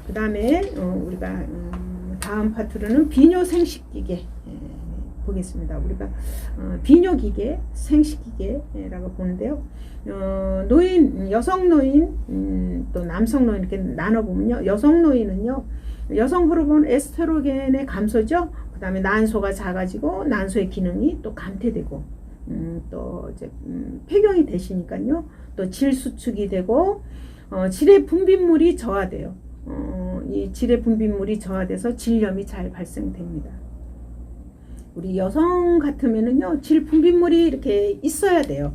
그 다음에 우리가 다음 파트로는 비뇨 생식기계 보겠습니다. 우리가 비뇨기계, 생식기계라고 보는데요. 노인, 여성 노인, 또 남성 노인 이렇게 나눠보면요. 여성 노인은요, 여성 호르몬 에스트로겐의 감소죠. 그 다음에 난소가 작아지고 난소의 기능이 또 감퇴되고, 또 이제 폐경이 되시니까요. 또 질 수축이 되고, 질의 분비물이 저하돼요. 이 질의 분비물이 저하돼서 질염이 잘 발생됩니다. 우리 여성 같으면은요, 질 분비물이 이렇게 있어야 돼요.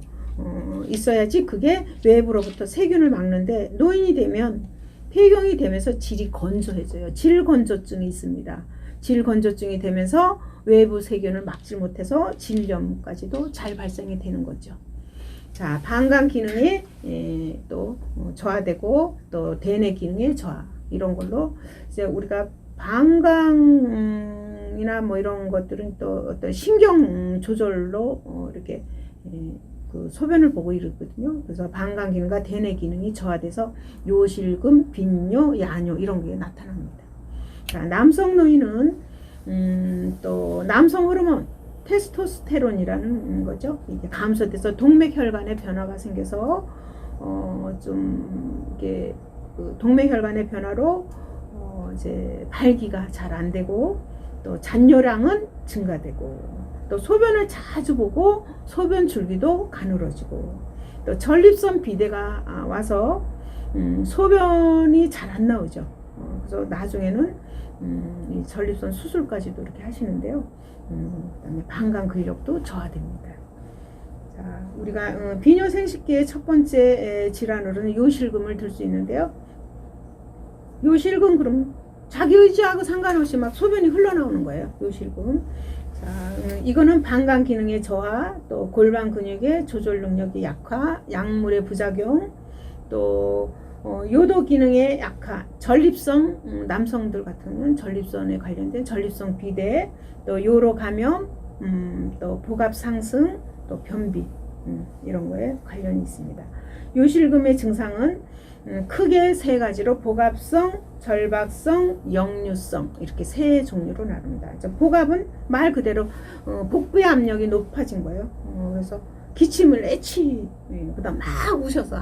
있어야지 그게 외부로부터 세균을 막는데, 노인이 되면 폐경이 되면서 질이 건조해져요. 질 건조증이 있습니다. 질 건조증이 되면서 외부 세균을 막지 못해서 질염까지도 잘 발생이 되는 거죠. 자, 방광 기능이 또 저하되고 또 대뇌 기능의 저하, 이런 걸로 이제 우리가 방광이나 뭐 이런 것들은 또 어떤 신경 조절로 이렇게 그 소변을 보고 이러거든요. 그래서 방광 기능과 대뇌 기능이 저하돼서 요실금, 빈뇨, 야뇨 이런 게 나타납니다. 자, 남성 노인은 또 남성 호르몬 테스토스테론이라는 거죠. 이게 감소돼서 동맥혈관에 변화가 생겨서 좀 이게 그 동맥혈관의 변화로 이제 발기가 잘 안 되고, 또 잔뇨량은 증가되고, 또 소변을 자주 보고 소변 줄기도 가늘어지고, 또 전립선 비대가 와서 소변이 잘 안 나오죠. 그래서 나중에는 이 전립선 수술까지도 이렇게 하시는데요. 그다음에 방광 근력도 저하됩니다. 자, 우리가 비뇨 생식기의 첫 번째 질환으로는 요실금을 들 수 있는데요. 요실금, 그럼 자기 의지하고 상관없이 막 소변이 흘러나오는 거예요. 요실금. 자, 이거는 방광 기능의 저하, 또 골반 근육의 조절 능력의 약화, 약물의 부작용, 또 요도 기능의 약화, 전립선, 남성들 같으면 전립선에 관련된 전립선 비대, 또 요로 감염, 또 복압 상승, 또 변비, 이런 거에 관련이 있습니다. 요실금의 증상은 크게 세 가지로 복압성, 절박성, 역류성, 이렇게 세 종류로 나눕니다. 복압은 말 그대로 복부의 압력이 높아진 거예요. 그래서 기침을 그다음 막 우셔서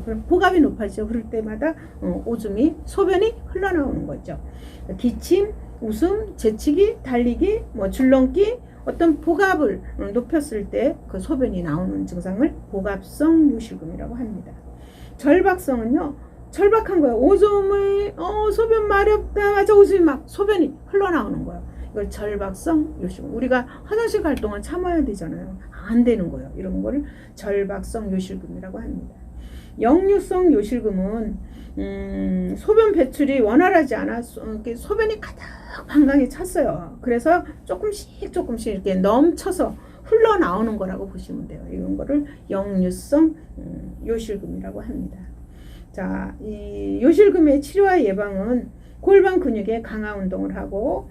그럼 복압이 높아지죠. 그럴 때마다 오줌이, 소변이 흘러나오는 거죠. 기침, 웃음, 재치기, 달리기, 뭐 줄넘기, 어떤 복압을 높였을 때 그 소변이 나오는 증상을 복압성 요실금이라고 합니다. 절박성은요, 절박한 거예요. 오줌을 소변 마렵다마자 오줌이 막 소변이 흘러나오는 거예요. 이걸 절박성 요실금. 우리가 화장실 갈 동안 참아야 되잖아요. 안 되는 거예요. 이런 거를 절박성 요실금이라고 합니다. 역류성 요실금은 소변 배출이 원활하지 않아 소변이 가득 방광에 찼어요. 그래서 조금씩 이렇게 넘쳐서 흘러나오는 거라고 보시면 돼요. 이런 거를 역류성 요실금이라고 합니다. 자, 이 요실금의 치료와 예방은 골반 근육의 강화 운동을 하고,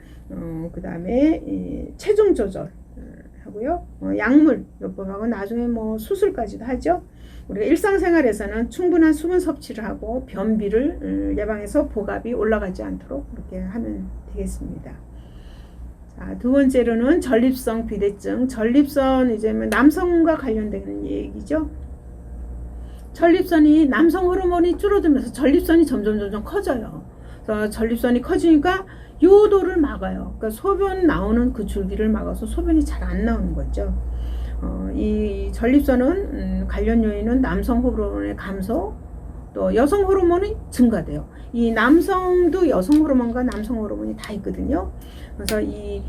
그 다음에 체중 조절 하고요. 약물 요법하고 나중에 뭐 수술까지도 하죠. 우리가 일상생활에서는 충분한 수분 섭취를 하고 변비를 예방해서 복압이 올라가지 않도록 그렇게 하면 되겠습니다. 자, 두 번째로는 전립선 비대증. 전립선 이제 남성과 관련되는 얘기죠. 전립선이 남성 호르몬이 줄어들면서 전립선이 점점 커져요. 그래서 전립선이 커지니까 요도를 막아요. 그러니까 소변 나오는 그 줄기를 막아서 소변이 잘 안 나오는 거죠. 이 전립선은 관련 요인은 남성 호르몬의 감소, 또 여성 호르몬이 증가돼요. 이 남성도 여성 호르몬과 남성 호르몬이 다 있거든요. 그래서 이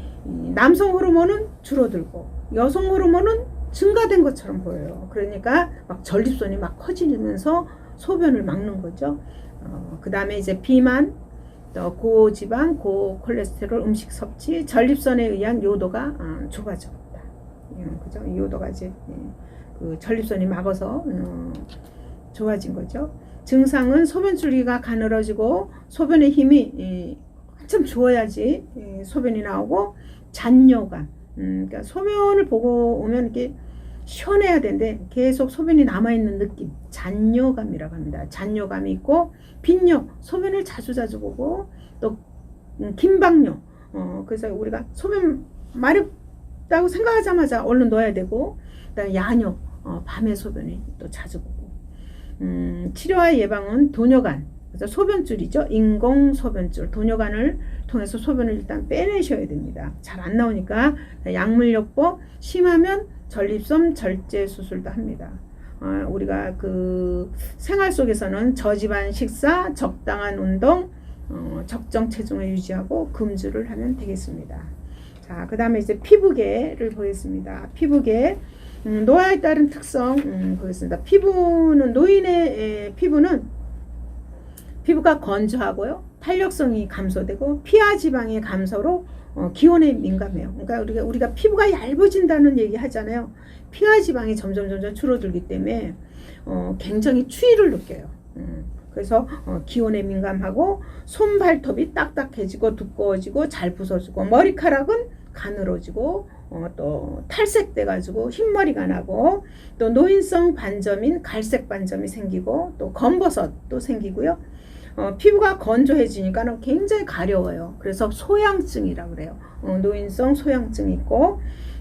남성 호르몬은 줄어들고 여성 호르몬은 증가된 것처럼 보여요. 그러니까 막 전립선이 막 커지면서 소변을 막는 거죠. 그 다음에 이제 비만, 또 고지방, 고콜레스테롤 음식 섭취, 전립선에 의한 요도가 좁아졌다. 그죠? 요도가 이제 그 전립선이 막아서 좋아진 거죠. 증상은 소변 줄기가 가늘어지고 소변의 힘이 한참 좋아야지 소변이 나오고 잔뇨감. 그러니까 소변을 보고 오면 이렇게 시원해야 되는데 계속 소변이 남아있는 느낌, 잔뇨감이라고 합니다. 잔뇨감이 있고 빈뇨, 소변을 자주자주 보고 또 긴박뇨, 그래서 우리가 소변 마렵다고 생각하자마자 얼른 넣어야 되고, 그다음에 야뇨, 밤에 소변이 또 자주 보고, 치료와 예방은 도뇨간, 그래서 소변줄이죠. 인공 소변줄, 도뇨간을 통해서 소변을 일단 빼내셔야 됩니다. 잘 안 나오니까 약물요법, 심하면 전립선 절제 수술도 합니다. 우리가 그 생활 속에서는 저지방 식사, 적당한 운동, 적정 체중을 유지하고 금주를 하면 되겠습니다. 자, 그 다음에 이제 피부계를 보겠습니다. 피부계, 노화에 따른 특성 보겠습니다. 피부는, 노인의 피부는 피부가 건조하고요, 탄력성이 감소되고 피하 지방의 감소로 기온에 민감해요. 그러니까 우리가 피부가 얇아진다는 얘기 하잖아요. 피하 지방이 점점 줄어들기 때문에 굉장히 추위를 느껴요. 그래서 기온에 민감하고 손 발톱이 딱딱해지고 두꺼워지고 잘 부서지고 머리카락은 가늘어지고 또 탈색돼 가지고 흰머리가 나고 또 노인성 반점인 갈색 반점이 생기고 또 검버섯도 생기고요. 피부가 건조해지니까 굉장히 가려워요. 그래서 소양증이라고 그래요. 노인성 소양증이 있고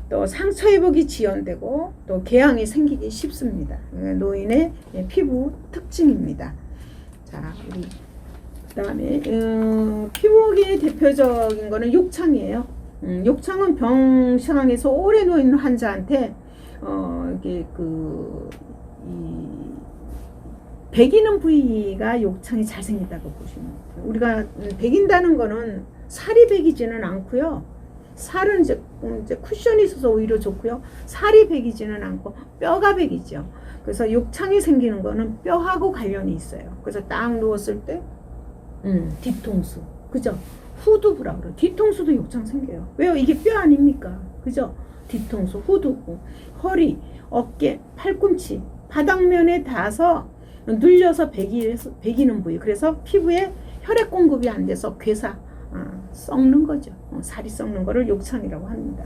또 상처 회복이 지연되고 또 궤양이 생기기 쉽습니다. 노인의 피부 특징입니다. 자, 우리 그다음에 피부계의 대표적인 거는 욕창이에요. 욕창은 병상에서 오래 누워 환자한테 이게 배기는 부위가 욕창이 잘 생긴다고 보시면 돼요. 우리가 배긴다는 거는 살이 배기지는 않고요. 살은 이제 쿠션이 있어서 오히려 좋고요. 살이 배기지는 않고 뼈가 배기죠. 그래서 욕창이 생기는 거는 뼈하고 관련이 있어요. 그래서 딱 누웠을 때 뒤통수, 그죠? 후두부라고 그래요. 뒤통수도 욕창 생겨요. 왜요? 이게 뼈 아닙니까? 그죠? 뒤통수, 후두부, 허리, 어깨, 팔꿈치, 바닥면에 닿아서 눌려서 배기는 부위. 그래서 피부에 혈액 공급이 안 돼서 괴사, 썩는 거죠. 살이 썩는 거를 욕창이라고 합니다.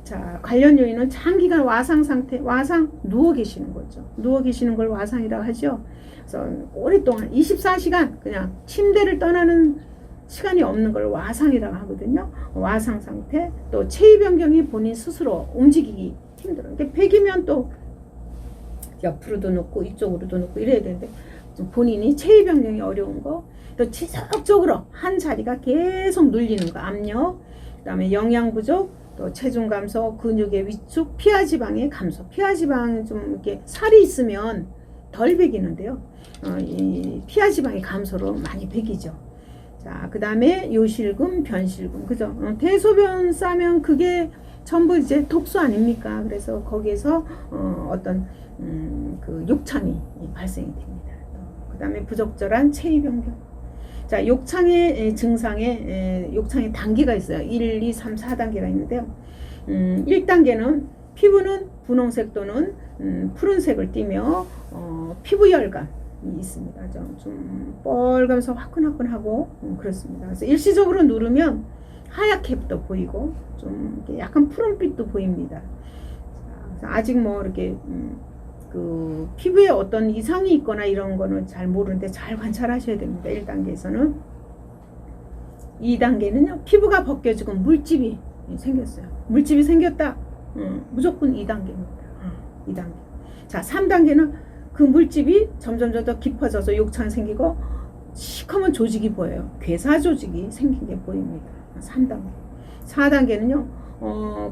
자, 관련 요인은 장기간 와상 상태, 와상, 누워 계시는 거죠. 누워 계시는 걸 와상이라고 하죠. 그래서 오랫동안 24시간 그냥 침대를 떠나는 시간이 없는 걸 와상이라고 하거든요. 와상 상태, 또 체위 변경이 본인 스스로 움직이기 힘들어요. 배기면 또 옆으로도 놓고 이쪽으로도 놓고 이래야 되는데 본인이 체위 변경이 어려운 거, 또 지속적으로 한 자리가 계속 눌리는 거, 압력, 그다음에 영양 부족, 또 체중 감소, 근육의 위축, 피하 지방의 감소. 피하 지방 좀 이렇게 살이 있으면 덜 배기는데요. 이 피하 지방의 감소로 많이 배기죠. 자, 그다음에 요실금, 변실금, 그죠? 대소변 싸면 그게 전부 이제 독소 아닙니까? 그래서 거기에서 어떤 그 욕창이 발생이 됩니다. 그다음에 부적절한 체위 변경. 자, 욕창의 증상에 욕창의 단계가 있어요. 1, 2, 3, 4단계가 있는데요. 1단계는 피부는 분홍색 또는 푸른색을 띠며 피부 열감이 있습니다. 좀 뻘가면서 화끈화끈하고 그렇습니다. 그래서 일시적으로 누르면 하얗게 또 보이고 좀 약간 푸른빛도 보입니다. 자, 아직 뭐 이렇게 그 피부에 어떤 이상이 있거나 이런 거는 잘 모르는데 잘 관찰하셔야 됩니다. 1단계에서는. 2단계는요, 피부가 벗겨지고 물집이 생겼어요. 물집이 생겼다. 무조건 2단계입니다. 2단계. 자, 3단계는 그 물집이 점점 더 깊어져서 욕창 생기고 시커먼 조직이 보여요. 괴사 조직이 생긴 게 보입니다. 3단계. 4단계는요,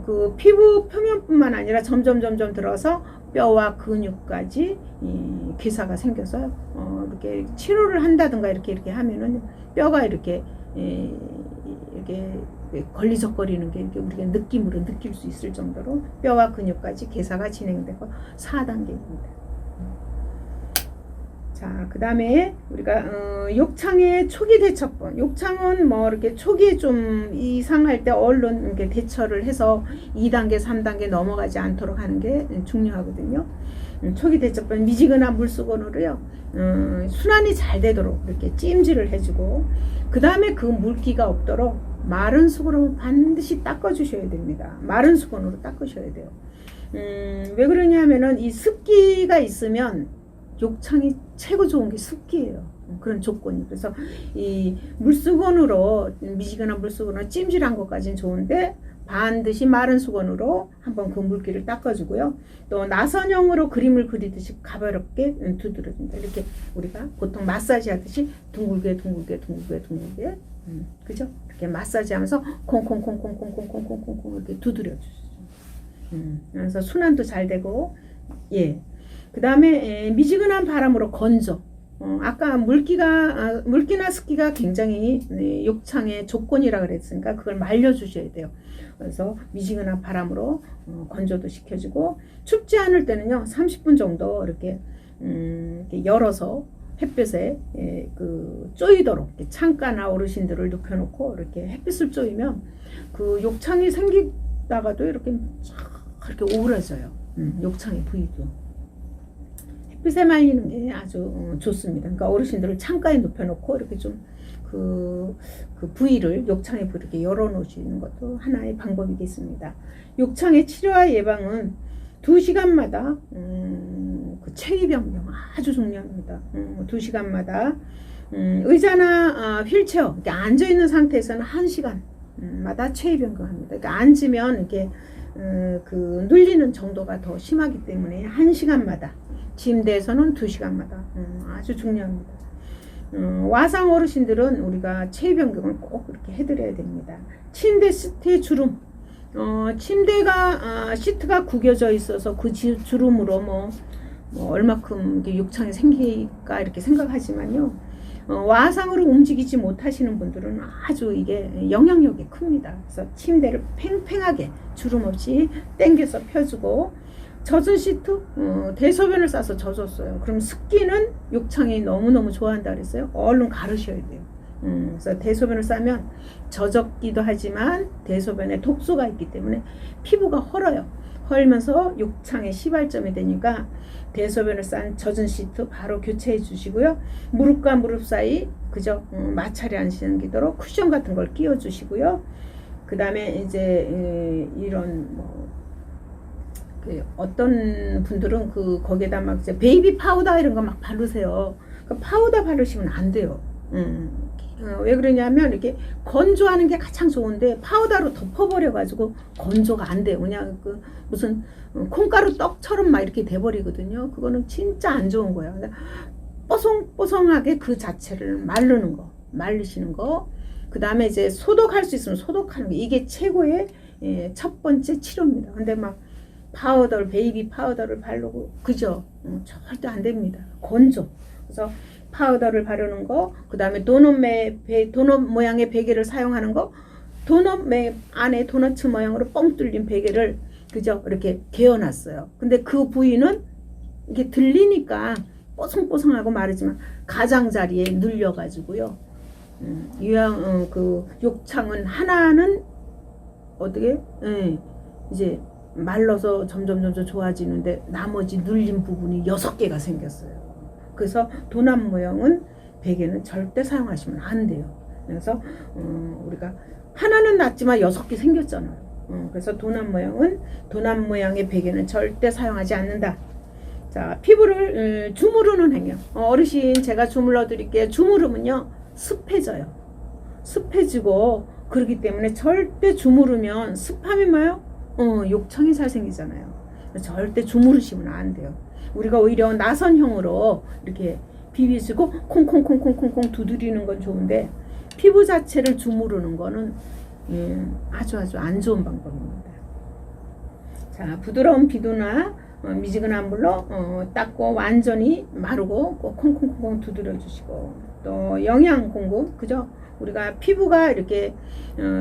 그 피부 표면뿐만 아니라 점점 들어서 뼈와 근육까지 이 괴사가 생겨서 이렇게 치료를 한다든가 이렇게 하면은 뼈가 이렇게 걸리적거리는 게 이렇게 우리가 느낌으로 느낄 수 있을 정도로 뼈와 근육까지 괴사가 진행되고 4단계입니다. 자, 그 다음에 우리가 욕창의 초기 대처법. 욕창은 뭐 이렇게 초기에 좀 이상할 때 얼른 이렇게 대처를 해서 2단계, 3단계 넘어가지 않도록 하는 게 중요하거든요. 초기 대처법, 미지근한 물수건으로요, 순환이 잘 되도록 이렇게 찜질을 해주고, 그 다음에 그 물기가 없도록 마른 수건으로 반드시 닦아주셔야 됩니다. 마른 수건으로 닦으셔야 돼요. 왜 그러냐면은 이 습기가 있으면 욕창이 최고 좋은 게 습기예요. 그런 조건이. 그래서 이 물수건으로, 미지근한 물수건으로 찜질한 것까지는 좋은데 반드시 마른 수건으로 한번 그 물기를 닦아주고요. 또 나선형으로 그림을 그리듯이 가볍게 두드려준다. 이렇게 우리가 보통 마사지 하듯이 둥글게 그죠? 이렇게 마사지 하면서 콩콩콩콩콩콩콩콩콩콩 이렇게 두드려주죠. 그래서 순환도 잘 되고, 예. 그 다음에 미지근한 바람으로 건조. 아까 물기나 습기가 굉장히 욕창의 조건이라 그랬으니까 그걸 말려주셔야 돼요. 그래서 미지근한 바람으로 건조도 시켜주고, 춥지 않을 때는요 30분 정도 이렇게 열어서 햇볕에 쪼이도록 창가나 어르신들을 눕혀놓고 이렇게 햇빛을 쪼이면 그 욕창이 생기다가도 이렇게 오그라져요. 욕창의 부위도. 햇빛에 말리는 게 아주 좋습니다. 그러니까 어르신들을 창가에 눕혀놓고 이렇게 좀 그 부위를, 욕창의 부위를 이렇게 열어놓으시는 것도 하나의 방법이겠습니다. 욕창의 치료와 예방은 2시간마다 그 체위 변경 아주 중요합니다. 2시간마다 의자나 휠체어 이렇게 앉아 있는 상태에서는 1시간마다 체위 변경합니다. 그러니까 앉으면 이렇게 그 눌리는 정도가 더 심하기 때문에 1시간마다, 침대에서는 2시간마다 아주 중요합니다. 와상 어르신들은 우리가 체위 변경을 꼭 이렇게 해드려야 됩니다. 침대 시트의 주름, 침대가 시트가 구겨져 있어서 그 주름으로 뭐 얼마큼 욕창이 생길까 이렇게 생각하지만요, 와상으로 움직이지 못하시는 분들은 아주 이게 영향력이 큽니다. 그래서 침대를 팽팽하게 주름 없이 당겨서 펴주고, 젖은 시트, 대소변을 싸서 젖었어요. 그럼 습기는 욕창이 너무너무 좋아한다 그랬어요. 얼른 가르셔야 돼요. 그래서 대소변을 싸면 젖었기도 하지만 대소변에 독소가 있기 때문에 피부가 헐어요. 헐면서 욕창의 시발점이 되니까 대소변을 싼 젖은 시트 바로 교체해 주시고요. 무릎과 무릎 사이 그저 마찰이 안 생기도록 쿠션 같은 걸 끼워 주시고요. 그 다음에 이제 이런 어떤 분들은 거기에다 막 이제 베이비 파우더 이런 거 막 바르세요. 파우더 바르시면 안 돼요. 왜 그러냐면 이렇게 건조하는 게 가장 좋은데 파우더로 덮어버려가지고 건조가 안 돼요. 그냥 무슨 콩가루 떡처럼 막 이렇게 돼버리거든요. 그거는 진짜 안 좋은 거예요. 뽀송뽀송하게 그 자체를 말리시는 거. 그 다음에 이제 소독할 수 있으면 소독하는 거. 이게 최고의 첫 번째 치료입니다. 근데 막 베이비 파우더를 바르고 그죠? 절대 안 됩니다. 건조. 그래서 파우더를 바르는 거, 그 다음에 도넛 모양의 베개를 사용하는 거, 도넛 안에 도넛 모양으로 뻥 뚫린 베개를 그죠? 이렇게 개어놨어요. 근데 그 부위는 이게 들리니까 뽀송뽀송하고 마르지만 가장자리에 눌려가지고요. 그 욕창은 하나는 어떻게? 이제 말라서 점점 좋아지는데 나머지 눌린 부분이 6개가 생겼어요. 그래서 도넛 모양은 베개는 절대 사용하시면 안 돼요. 그래서 우리가 하나는 낫지만 6개 생겼잖아요. 그래서 도넛 모양의 베개는 절대 사용하지 않는다. 자, 피부를 주무르는 행위. 어르신 제가 주물러 드릴게요. 주무르면요 습해져요. 습해지고 그렇기 때문에 절대 주무르면 습함이 뭐예요? 욕창이 잘 생기잖아요. 절대 주무르시면 안 돼요. 우리가 오히려 나선형으로 이렇게 비비시고 콩콩콩콩콩콩 두드리는 건 좋은데 피부 자체를 주무르는 거는 아주 안 좋은 방법입니다. 자, 부드러운 비누나 미지근한 물로 닦고 완전히 마르고 꼭 콩콩콩콩 두드려 주시고, 또 영양 공급, 그죠? 우리가 피부가 이렇게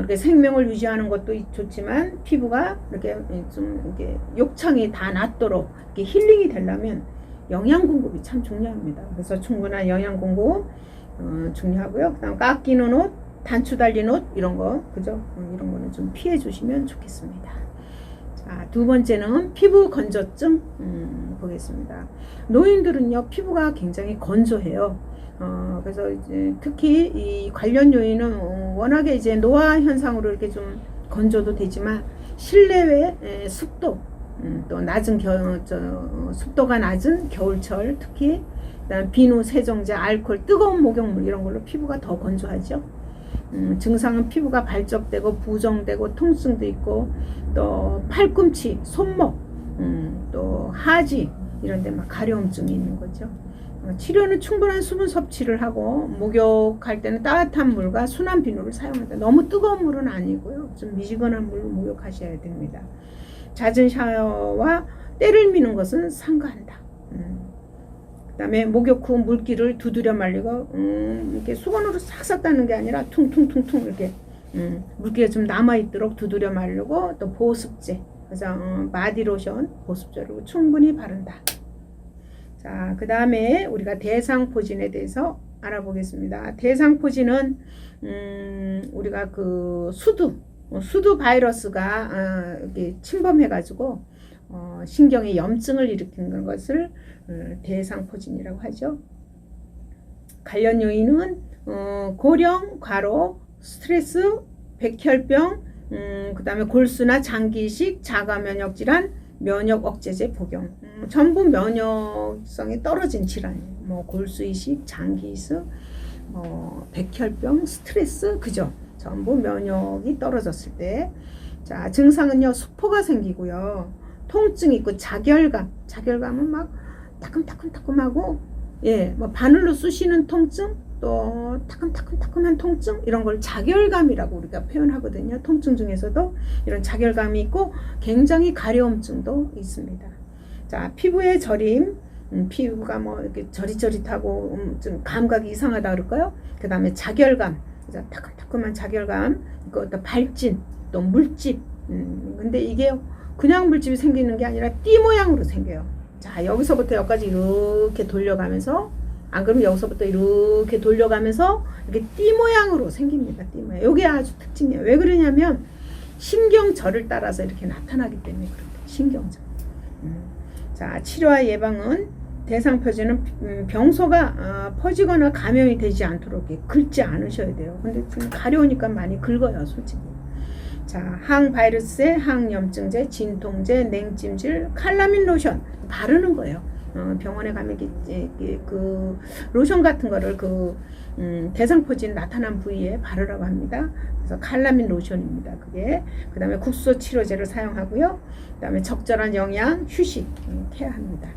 생명을 유지하는 것도 좋지만 피부가 이렇게 좀 이렇게 욕창이 다 낫도록 이렇게 힐링이 되려면 영양 공급이 참 중요합니다. 그래서 충분한 영양 공급 중요하고요. 그다음 깎이는 옷, 단추 달린 옷 이런 거, 그죠? 이런 거는 좀 피해 주시면 좋겠습니다. 자, 두 번째는 피부 건조증 보겠습니다. 노인들은요 피부가 굉장히 건조해요. 그래서 이제 특히 이 관련 요인은 워낙에 이제 노화 현상으로 이렇게 좀 건조도 되지만 실내외 습도, 또 낮은 습도가 낮은 겨울철 특히 그다음 비누, 세정제, 알코올, 뜨거운 목욕물 이런 걸로 피부가 더 건조하죠. 증상은 피부가 발적되고 부종되고 통증도 있고 또 팔꿈치, 손목, 또 하지 이런 데 막 가려움증이 있는 거죠. 치료는 충분한 수분 섭취를 하고 목욕할 때는 따뜻한 물과 순한 비누를 사용한다. 너무 뜨거운 물은 아니고요. 좀 미지근한 물로 목욕하셔야 됩니다. 잦은 샤워와 때를 미는 것은 삼가한다. 그 다음에 목욕 후 물기를 두드려 말리고 이렇게 수건으로 싹싹 닦는 게 아니라 퉁퉁퉁퉁 이렇게 물기가 좀 남아있도록 두드려 말리고 또 보습제, 그래서 바디로션, 보습제로 충분히 바른다. 자, 그 다음에 우리가 대상포진에 대해서 알아보겠습니다. 대상포진은 우리가 그 수두 바이러스가 이렇게 침범해가지고 신경에 염증을 일으키는 것을 대상포진이라고 하죠. 관련 요인은 고령, 과로, 스트레스, 백혈병, 그 다음에 골수나 장기이식, 자가면역 질환, 면역 억제제 복용, 전부 면역성이 떨어진 질환이에요. 뭐 골수이식, 장기이식, 백혈병, 스트레스, 그죠? 전부 면역이 떨어졌을 때, 자 증상은요 수포가 생기고요, 통증이 있고 자결감은 막 따끔따끔따끔하고, 예, 뭐 바늘로 쑤시는 통증, 또 따끔따끔따끔한 통증 이런 걸 자결감이라고 우리가 표현하거든요. 통증 중에서도 이런 자결감이 있고 굉장히 가려움증도 있습니다. 자, 피부의 저림, 피부가 뭐 이렇게 저릿저릿하고 좀 감각이 이상하다 그럴까요? 그 다음에 자결감, 따끔따끔한 자결감, 또 발진, 또 물집. 근데 이게 그냥 물집이 생기는 게 아니라 띠 모양으로 생겨요. 자, 여기서부터 여기까지 이렇게 돌려가면서, 안 그러면 여기서부터 이렇게 돌려가면서 이렇게 띠 모양으로 생깁니다. 띠 모양. 이게 아주 특징이에요. 왜 그러냐면 신경절을 따라서 이렇게 나타나기 때문에 그렇게 신경절. 자, 치료와 예방은 대상포진은 병소가 퍼지거나 감염이 되지 않도록 긁지 않으셔야 돼요. 근데 지금 가려우니까 많이 긁어요, 솔직히. 자, 항바이러스제, 항염증제, 진통제, 냉찜질, 칼라민 로션 바르는 거예요. 병원에 가면 그 로션 같은 거를 그 대상포진 나타난 부위에 바르라고 합니다. 그래서 칼라민 로션입니다. 그게. 그 다음에 국소 치료제를 사용하고요. 그 다음에 적절한 영양, 휴식 해야 합니다.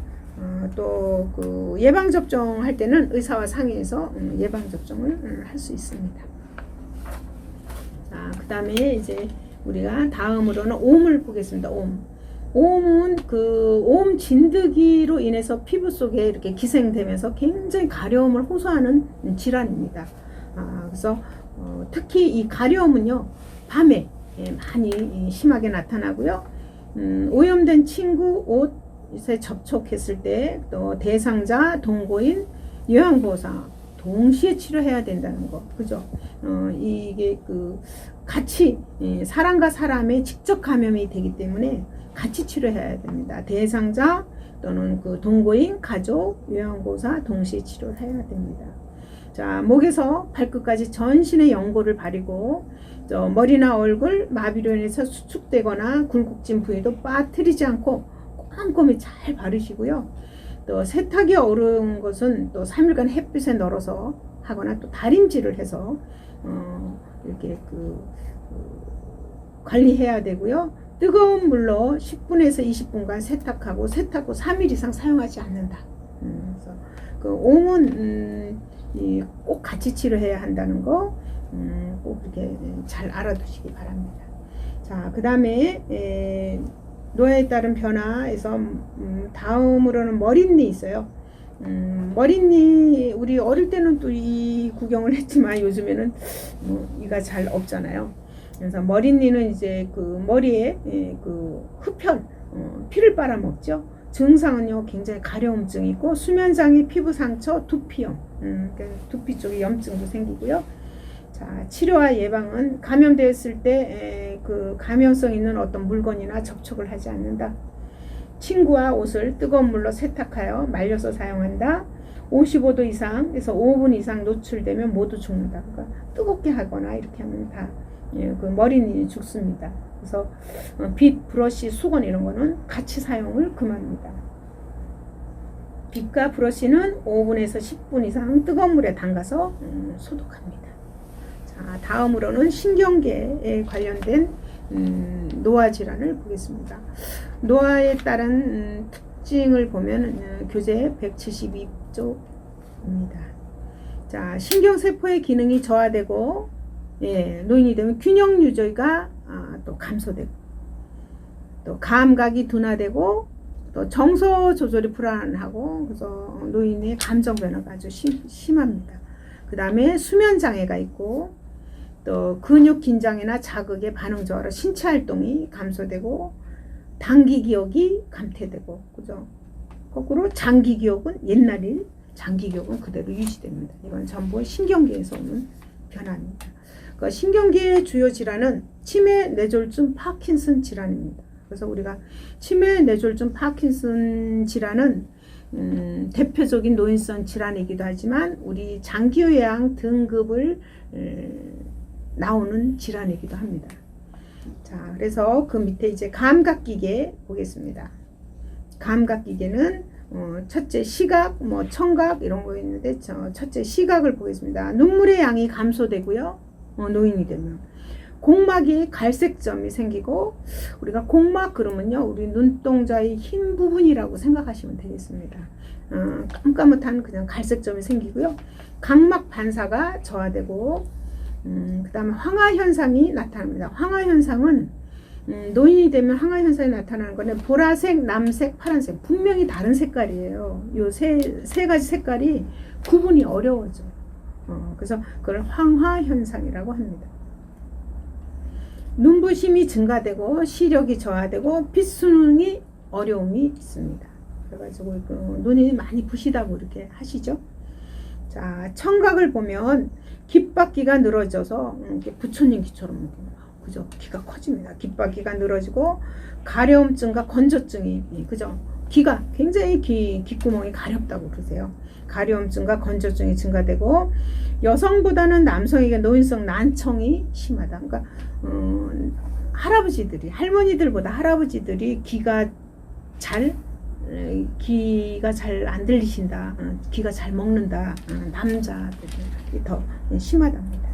또 그 예방 접종할 때는 의사와 상의해서 예방 접종을 할 수 있습니다. 자, 그 다음에 이제 우리가 다음으로는 옴을 보겠습니다. 옴은 그 옴 진드기로 인해서 피부 속에 이렇게 기생되면서 굉장히 가려움을 호소하는 질환입니다. 그래서 특히 이 가려움은요 밤에 많이 심하게 나타나고요. 오염된 친구 옷에 접촉했을 때, 또 대상자, 동거인, 요양보호사 동시에 치료해야 된다는 거, 그죠? 이게 그 같이 사람과 사람의 직접 감염이 되기 때문에 같이 치료해야 됩니다. 대상자 또는 그 동거인, 가족, 요양보호사 동시에 치료를 해야 됩니다. 자, 목에서 발끝까지 전신에 연고를 바르고, 머리나 얼굴, 마비로 인해서 수축되거나 굴곡진 부위도 빠뜨리지 않고 꼼꼼히 잘 바르시고요. 또 세탁이 어려운 것은 또 3일간 햇빛에 널어서 하거나 또 다림질을 해서 이렇게 관리해야 되고요. 뜨거운 물로 10분에서 20분간 세탁하고, 세탁 후 3일 이상 사용하지 않는다. 그래서 그 옴은 꼭 같이 치료해야 한다는 거 꼭 이렇게 잘 알아두시기 바랍니다. 자, 그 다음에 노화에 따른 변화에서 다음으로는 머릿니 있어요. 머릿니, 우리 어릴 때는 또 이 구경을 했지만 요즘에는 이가 잘 없잖아요. 그래서 머릿니는 이제 그 머리에 그 흡혈, 피를 빨아먹죠. 증상은요 굉장히 가려움증이 있고, 수면장애, 피부 상처, 두피염, 두피 쪽에 염증도 생기고요. 자, 치료와 예방은 감염되었을 때 그 감염성 있는 어떤 물건이나 접촉을 하지 않는다. 친구와 옷을 뜨거운 물로 세탁하여 말려서 사용한다. 55도 이상에서 5분 이상 노출되면 모두 죽는다. 그러니까 뜨겁게 하거나 이렇게 하면 다 그 머리니 죽습니다. 그래서 빗, 브러쉬, 수건 이런 거는 같이 사용을 금합니다. 빗과 브러쉬는 5분에서 10분 이상 뜨거운 물에 담가서 소독합니다. 자, 다음으로는 신경계에 관련된 노화 질환을 보겠습니다. 노화에 따른 특징을 보면 교재 172쪽입니다. 자, 신경세포의 기능이 저하되고 노인이 되면 균형 유지가 또 감소되고 또 감각이 둔화되고 또 정서 조절이 불안하고 그래서 노인의 감정 변화가 아주 심합니다. 그 다음에 수면 장애가 있고 또 근육 긴장이나 자극에 반응 저하로 신체 활동이 감소되고 단기 기억이 감퇴되고 그죠? 거꾸로 장기 기억은 옛날일 장기 기억은 그대로 유지됩니다. 이건 전부 신경계에서 오는 변화입니다. 그러니까 신경계의 주요 질환은 치매, 뇌졸중, 파킨슨 질환입니다. 그래서 우리가 치매, 뇌졸중, 파킨슨 질환은 대표적인 노인성 질환이기도 하지만 우리 장기요양 등급을 나오는 질환이기도 합니다. 자, 그래서 그 밑에 이제 감각기계 보겠습니다. 감각기계는 첫째 시각, 청각 이런 거 있는데 첫째 시각을 보겠습니다. 눈물의 양이 감소되고요. 노인이 되면 공막이 갈색점이 생기고 우리가 공막 그러면요 우리 눈동자의 흰 부분이라고 생각하시면 되겠습니다. 깜깜한 그냥 갈색점이 생기고요. 각막 반사가 저하되고 그 다음에 황화 현상이 나타납니다. 황화 현상은 노인이 되면 황화 현상이 나타나는 거는 보라색, 남색, 파란색 분명히 다른 색깔이에요. 요 세 가지 색깔이 구분이 어려워져. 그래서 그걸 황화 현상이라고 합니다. 눈부심이 증가되고 시력이 저하되고 빛 수능이 어려움이 있습니다. 그래가지고 눈이 많이 부시다고 이렇게 하시죠. 자, 청각을 보면 귓바퀴가 늘어져서 이렇게 부처님 귀처럼 그죠? 귀가 커집니다. 귓바퀴가 늘어지고 가려움증과 건조증이 그죠? 귀가 굉장히 귓구멍이 가렵다고 그러세요. 가려움증과 건조증이 증가되고 여성보다는 남성에게 노인성 난청이 심하다. 그러니까 할아버지들이 할머니들보다 할아버지들이 귀가 잘 안 들리신다. 귀가 잘 먹는다. 남자들이 더 심하답니다.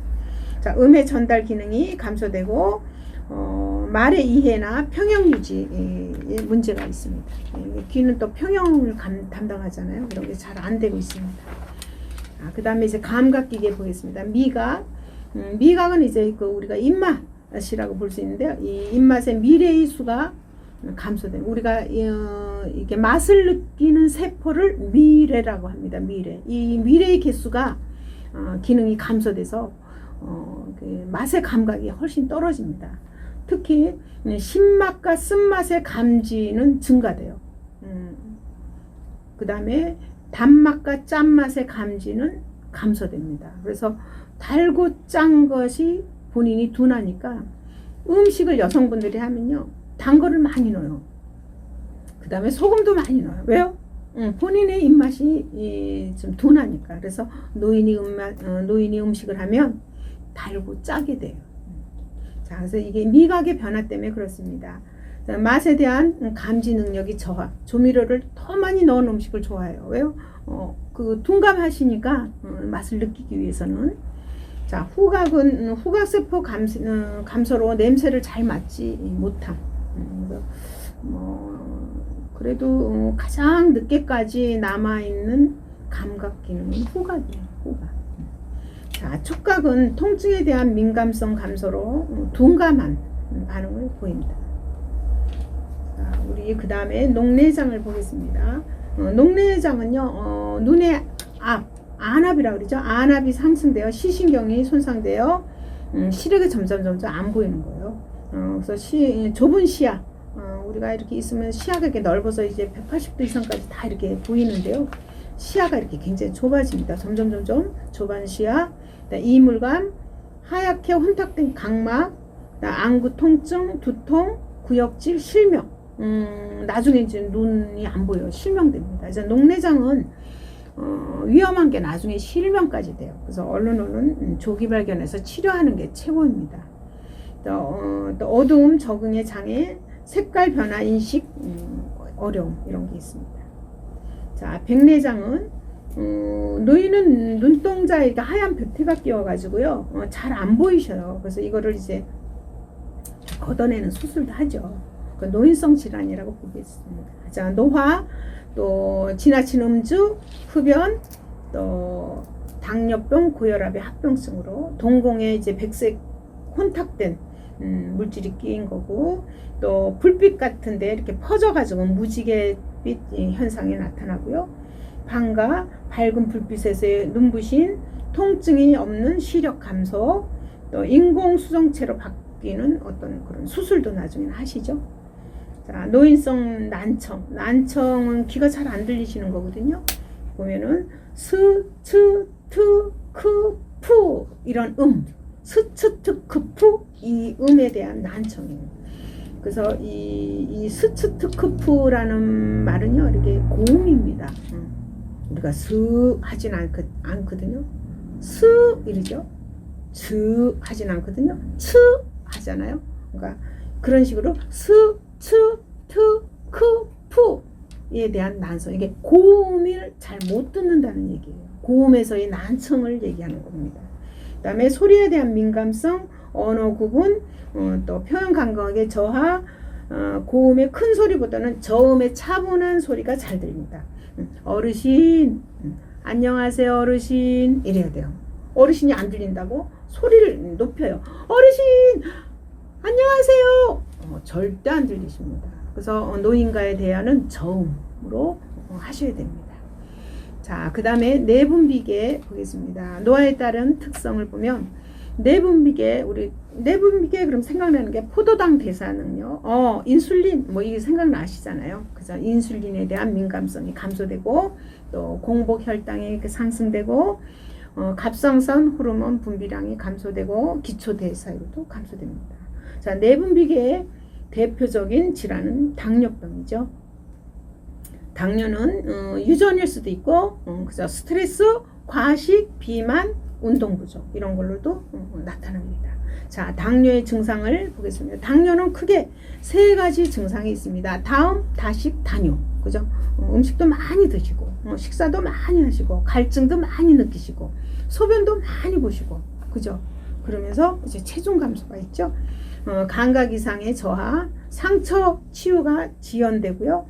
자, 음의 전달 기능이 감소되고 말의 이해나 평형 유지에 문제가 있습니다. 귀는 또 평형을 담당하잖아요. 이런 게 잘 안 되고 있습니다. 그 다음에 이제 감각기계 보겠습니다. 미각. 미각은 이제 우리가 입맛이라고 볼 수 있는데요. 이 입맛의 미래의 수가 감소된 우리가 이게 맛을 느끼는 세포를 미래라고 합니다. 미래. 이 미래의 개수가 기능이 감소돼서 그 맛의 감각이 훨씬 떨어집니다. 특히 신맛과 쓴맛의 감지는 증가돼요. 그 다음에 단맛과 짠맛의 감지는 감소됩니다. 그래서 달고 짠 것이 본인이 둔하니까 음식을 여성분들이 하면요 단 거를 많이 넣어요. 그 다음에 소금도 많이 넣어요. 왜요? 본인의 입맛이 좀 둔하니까. 그래서 노인이 음식을 하면 달고 짜게 돼요. 자, 그래서 이게 미각의 변화 때문에 그렇습니다. 자, 맛에 대한 감지 능력이 저하. 조미료를 더 많이 넣은 음식을 좋아해요. 왜요? 둔감하시니까 맛을 느끼기 위해서는. 자, 후각은 후각세포 감소로 냄새를 잘 맡지 못함. 그래도 가장 늦게까지 남아있는 감각 기능은 후각이에요. 후각. 자, 촉각은 통증에 대한 민감성 감소로 둔감한 반응을 보입니다. 자, 우리 그 다음에 녹내장을 보겠습니다. 녹내장은요, 눈의 안압이라고 그러죠. 안압이 상승되어 시신경이 손상되어 시력이 점점 안 보이는 거예요. 그래서 좁은 시야, 우리가 이렇게 있으면 시야가 이렇게 넓어서 이제 180도 이상까지 다 이렇게 보이는데요. 시야가 이렇게 굉장히 좁아집니다. 점점 좁은 시야, 이물감, 하얗게 혼탁된 각막, 안구 통증, 두통, 구역질, 실명. 나중에 이제 눈이 안 보여요. 실명됩니다. 이제 녹내장은 위험한 게 나중에 실명까지 돼요. 그래서 얼른 조기 발견해서 치료하는 게 최고입니다. 또 어두움 적응의 장애, 색깔 변화 인식 어려움 이런 게 있습니다. 자, 백내장은 노인은 눈동자에 하얀 벽태가 끼어가지고요 잘 안 보이셔요. 그래서 이거를 이제 걷어내는 수술도 하죠. 그 노인성 질환이라고 보겠습니다. 자, 노화, 또 지나친 음주, 흡연, 또 당뇨병, 고혈압의 합병증으로 동공에 이제 백색 혼탁된 물질이 끼인 거고, 또 불빛 같은데 이렇게 퍼져가지고 무지개빛 현상이 나타나고요. 밤과 밝은 불빛에서의 눈부신, 통증이 없는 시력 감소, 또 인공 수정체로 바뀌는 어떤 그런 수술도 나중에 하시죠. 자, 노인성 난청. 난청은 귀가 잘 안 들리시는 거거든요. 보면은 스, 츠, 트, 크, 푸 이런 스, 츠, 트, 크, 푸 이 음에 대한 난청이에요. 그래서 이 스, 츠, 트, 크, 푸라는 말은요 이렇게 고음입니다. 우리가 스 하진 않거든요. 스 이러죠. 즈 하진 않거든요. 츠 하잖아요. 그러니까 그런 식으로 스, 츠, 트, 크, 푸에 대한 난성. 이게 고음을 잘 못 듣는다는 얘기예요. 고음에서의 난청을 얘기하는 겁니다. 그 다음에 소리에 대한 민감성, 언어 구분, 또 표현 감각의 저하, 고음의 큰 소리보다는 저음의 차분한 소리가 잘 들립니다. 어르신, 안녕하세요 어르신 이래야 돼요. 어르신이 안 들린다고 소리를 높여요. 어르신, 안녕하세요. 절대 안 들리십니다. 그래서 노인과에 대한 저음으로 하셔야 됩니다. 자, 그 다음에 내분비계 보겠습니다. 노화에 따른 특성을 보면 내분비계, 그럼 생각나는 게 포도당 대사는요. 인슐린 뭐 이게 생각나시잖아요. 그래서 인슐린에 대한 민감성이 감소되고, 또 공복 혈당이 상승되고, 갑상선 호르몬 분비량이 감소되고, 기초 대사율도 감소됩니다. 자, 내분비계의 대표적인 질환은 당뇨병이죠. 당뇨는 유전일 수도 있고, 그죠? 스트레스, 과식, 비만, 운동 부족 이런 걸로도 나타납니다. 자, 당뇨의 증상을 보겠습니다. 당뇨는 크게 세 가지 증상이 있습니다. 다음, 다식, 다뇨. 그죠? 음식도 많이 드시고, 식사도 많이 하시고, 갈증도 많이 느끼시고, 소변도 많이 보시고, 그죠? 그러면서 이제 체중 감소가 있죠. 감각 이상의 저하, 상처 치유가 지연되고요.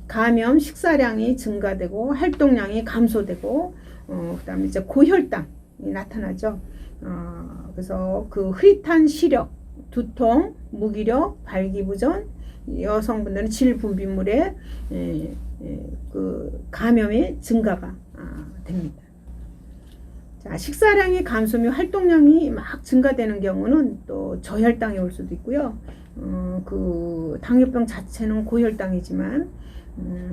감염, 식사량이 증가되고, 활동량이 감소되고, 그 다음에 이제 고혈당이 나타나죠. 그래서 그 흐릿한 시력, 두통, 무기력, 발기부전, 여성분들은 질분비물에 그 감염의 증가가 됩니다. 자, 식사량이 감소 및 활동량이 막 증가되는 경우는 또 저혈당이 올 수도 있고요. 그 당뇨병 자체는 고혈당이지만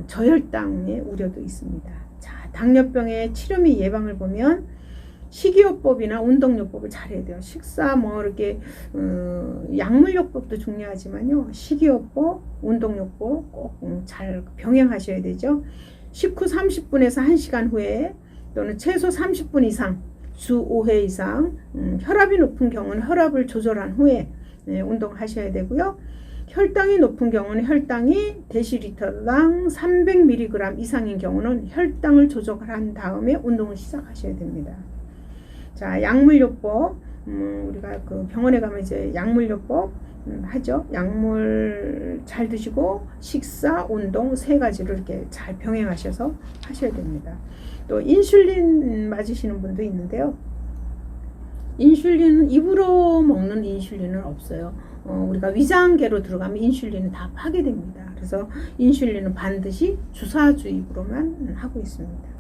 저혈당의 우려도 있습니다. 자, 당뇨병의 치료 및 예방을 보면 식이요법이나 운동요법을 잘해야 돼요. 식사 뭐 이렇게 약물요법도 중요하지만요. 식이요법, 운동요법 꼭 잘 병행하셔야 되죠. 식후 30분에서 1시간 후에 또는 최소 30분 이상 주 5회 이상 혈압이 높은 경우는 혈압을 조절한 후에 운동하셔야 되고요. 혈당이 높은 경우는 혈당이 데시리터당 300mg 이상인 경우는 혈당을 조절한 다음에 운동을 시작하셔야 됩니다. 자, 약물요법, 우리가 그 병원에 가면 이제 약물요법 하죠. 약물 잘 드시고 식사, 운동 세 가지를 이렇게 잘 병행하셔서 하셔야 됩니다. 또 인슐린 맞으시는 분도 있는데요. 인슐린은 입으로 먹는 인슐린은 없어요. 우리가 위장계로 들어가면 인슐린은 다 파괴됩니다. 그래서 인슐린은 반드시 주사 주입으로만 하고 있습니다.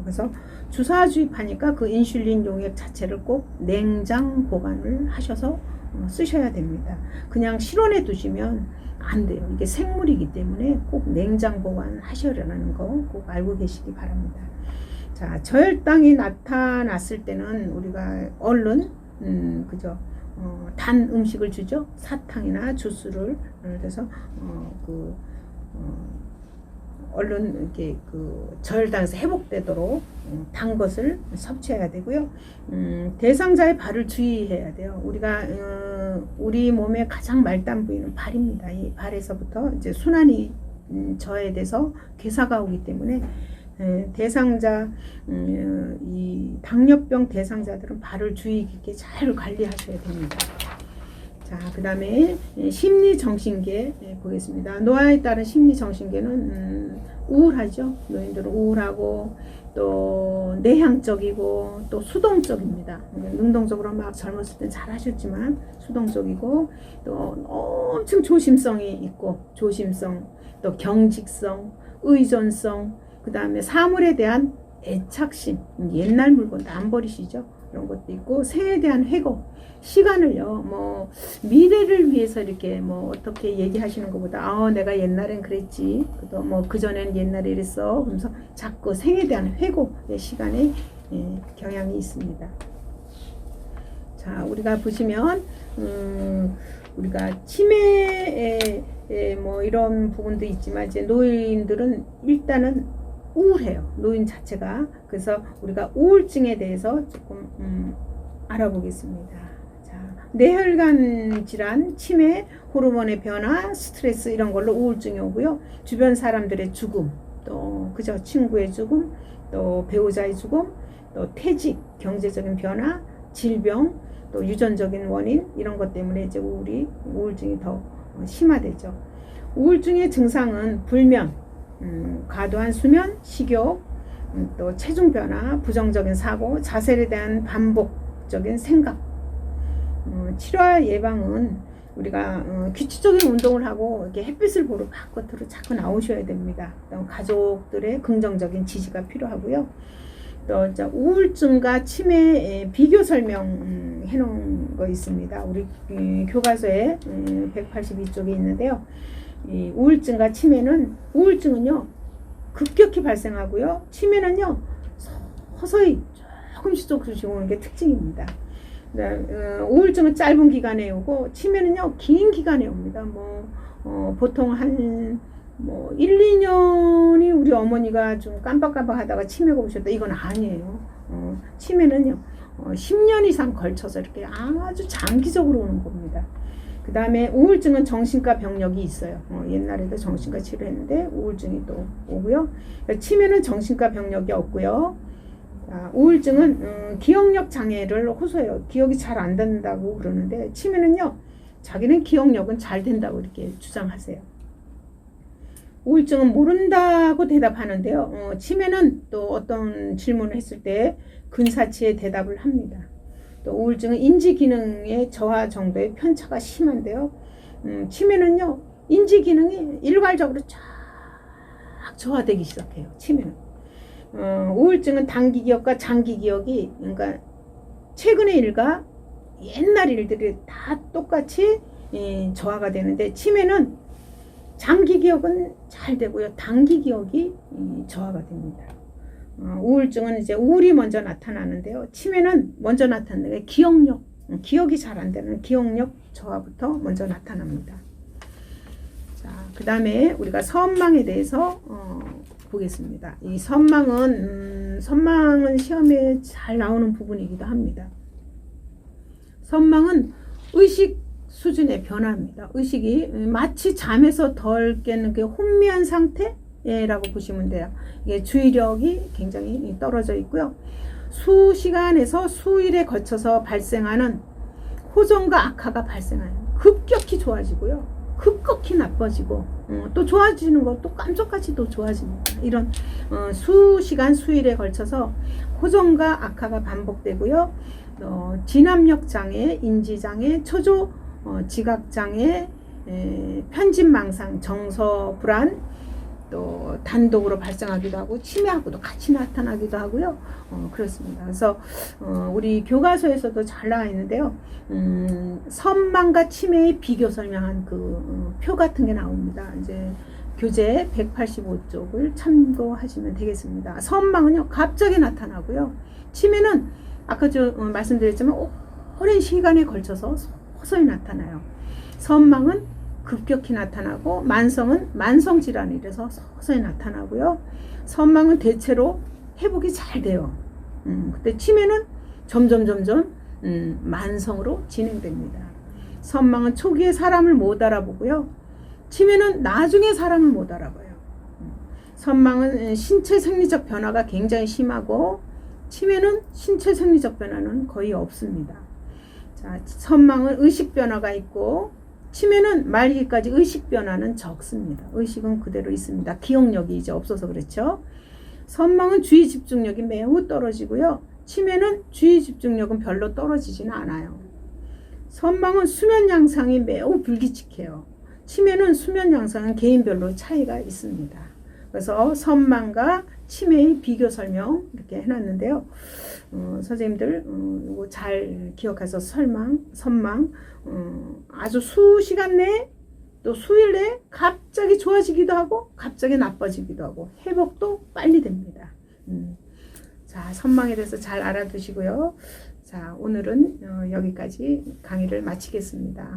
그래서 주사 주입하니까 그 인슐린 용액 자체를 꼭 냉장 보관을 하셔서 쓰셔야 됩니다. 그냥 실온에 두시면 안 돼요. 이게 생물이기 때문에 꼭 냉장 보관하셔라는 거 꼭 알고 계시기 바랍니다. 자, 저혈당이 나타났을 때는 우리가 얼른 그죠? 단 음식을 주죠. 사탕이나 주스를 그래서 얼른 이렇게 그 저혈당에서 회복되도록 단 것을 섭취해야 되고요. 대상자의 발을 주의해야 돼요. 우리가 우리 몸의 가장 말단 부위는 발입니다. 이 발에서부터 이제 순환이 저해돼서 괴사가 오기 때문에 대상자, 이 당뇨병 대상자들은 발을 주의 깊게 잘 관리하셔야 됩니다. 자, 그 다음에 심리정신계 보겠습니다. 노화에 따른 심리정신계는 우울하죠. 노인들은 우울하고 또 내향적이고 또 수동적입니다. 능동적으로 막 젊었을 땐 잘하셨지만 수동적이고 또 엄청 조심성이 있고 조심성, 또 경직성, 의존성, 그 다음에 사물에 대한 애착심, 옛날 물건 안 버리시죠? 그런 것도 있고 생에 대한 회고, 시간을요, 뭐 미래를 위해서 이렇게 뭐 어떻게 얘기하시는 것보다 내가 옛날엔 그랬지, 또 뭐 그전엔 옛날에 이랬어, 그러면서 자꾸 생에 대한 회고의 시간에 경향이 있습니다. 자, 우리가 보시면 우리가 치매에 뭐 이런 부분도 있지만 이제 노인들은 일단은 우울해요. 노인 자체가. 그래서 우리가 우울증에 대해서 조금 알아보겠습니다. 자, 뇌혈관 질환, 치매, 호르몬의 변화, 스트레스 이런 걸로 우울증이 오고요. 주변 사람들의 죽음, 또 그저 친구의 죽음, 또 배우자의 죽음, 또 퇴직, 경제적인 변화, 질병, 또 유전적인 원인 이런 것 때문에 이제 우울증이 더 심화되죠. 우울증의 증상은 불면, 과도한 수면, 식욕, 또 체중 변화, 부정적인 사고, 자세에 대한 반복적인 생각. 치료 예방은 우리가 규칙적인 운동을 하고 이렇게 햇빛을 보러 바깥으로 자꾸 나오셔야 됩니다. 또 가족들의 긍정적인 지지가 필요하고요. 또 우울증과 치매 비교 설명 해놓은 거 있습니다. 우리 교과서에 182쪽에 있는데요. 이 우울증과 치매는, 우울증은요 급격히 발생하고요, 치매는요 서서히 조금씩 오는 게 특징입니다. 우울증은 짧은 기간에 오고 치매는요 긴 기간에 옵니다. 보통 한 1, 2년이 우리 어머니가 좀 깜빡깜빡 하다가 치매가 오셨다, 이건 아니에요. 치매는요 10년 이상 걸쳐서 이렇게 아주 장기적으로 오는 겁니다. 그 다음에 우울증은 정신과 병력이 있어요. 옛날에도 정신과 치료했는데 우울증이 또 오고요. 치매는 정신과 병력이 없고요. 우울증은 기억력 장애를 호소해요. 기억이 잘 안 된다고 그러는데 치매는요 자기는 기억력은 잘 된다고 이렇게 주장하세요. 우울증은 모른다고 대답하는데요. 치매는 또 어떤 질문을 했을 때 근사치의 대답을 합니다. 또 우울증은 인지 기능의 저하 정도의 편차가 심한데요. 치매는요 인지 기능이 일괄적으로 쫙 저하되기 시작해요. 치매는. 우울증은 단기 기억과 장기 기억이, 그러니까 최근의 일과 옛날 일들이 다 똑같이 저하가 되는데 치매는 장기 기억은 잘 되고요, 단기 기억이 저하가 됩니다. 우울증은 이제 우울이 먼저 나타나는데요. 치매는 먼저 나타나는 게 기억력, 기억이 잘 안 되는 기억력 저하부터 먼저 나타납니다. 자, 그 다음에 우리가 선망에 대해서 보겠습니다. 이 선망은 시험에 잘 나오는 부분이기도 합니다. 선망은 의식 수준의 변화입니다. 의식이 마치 잠에서 덜 깨는 그 혼미한 상태라고 보시면 돼요. 이게 주의력이 굉장히 떨어져 있고요. 수시간에서 수일에 거쳐서 발생하는 호전과 악화가 발생해요. 급격히 좋아지고요, 급격히 나빠지고, 또 좋아지는 거 또 깜짝같이 또 좋아집니다. 이런 수시간 수일에 걸쳐서 호전과 악화가 반복되고요. 진압력 장애, 인지 장애, 초조 지각 장애, 편집망상, 정서 불안, 또 단독으로 발생하기도 하고 치매하고도 같이 나타나기도 하고요. 그렇습니다. 그래서 우리 교과서에서도 잘 나와 있는데요. 선망과 치매의 비교 설명한 그 표 같은 게 나옵니다. 이제 교재 185쪽을 참고하시면 되겠습니다. 선망은요 갑자기 나타나고요, 치매는 아까 말씀드렸지만 오랜 시간에 걸쳐서 서서히 나타나요. 선망은 급격히 나타나고, 만성은 만성질환이라서 서서히 나타나고요. 선망은 대체로 회복이 잘 돼요. 근데 치매는 점점 만성으로 진행됩니다. 선망은 초기에 사람을 못 알아보고요. 치매는 나중에 사람을 못 알아봐요. 선망은 신체 생리적 변화가 굉장히 심하고 치매는 신체 생리적 변화는 거의 없습니다. 자, 선망은 의식 변화가 있고 치매는 말기까지 의식 변화는 적습니다. 의식은 그대로 있습니다. 기억력이 이제 없어서 그렇죠. 선망은 주의 집중력이 매우 떨어지고요. 치매는 주의 집중력은 별로 떨어지지는 않아요. 선망은 수면 양상이 매우 불규칙해요. 치매는 수면 양상은 개인별로 차이가 있습니다. 그래서 선망과 치매의 비교 설명 이렇게 해놨는데요. 선생님들 이거 잘 기억해서 선망 아주 수시간 내에 또 수일 내에 갑자기 좋아지기도 하고 갑자기 나빠지기도 하고 회복도 빨리 됩니다. 자, 선망에 대해서 잘 알아두시고요. 자, 오늘은 여기까지 강의를 마치겠습니다.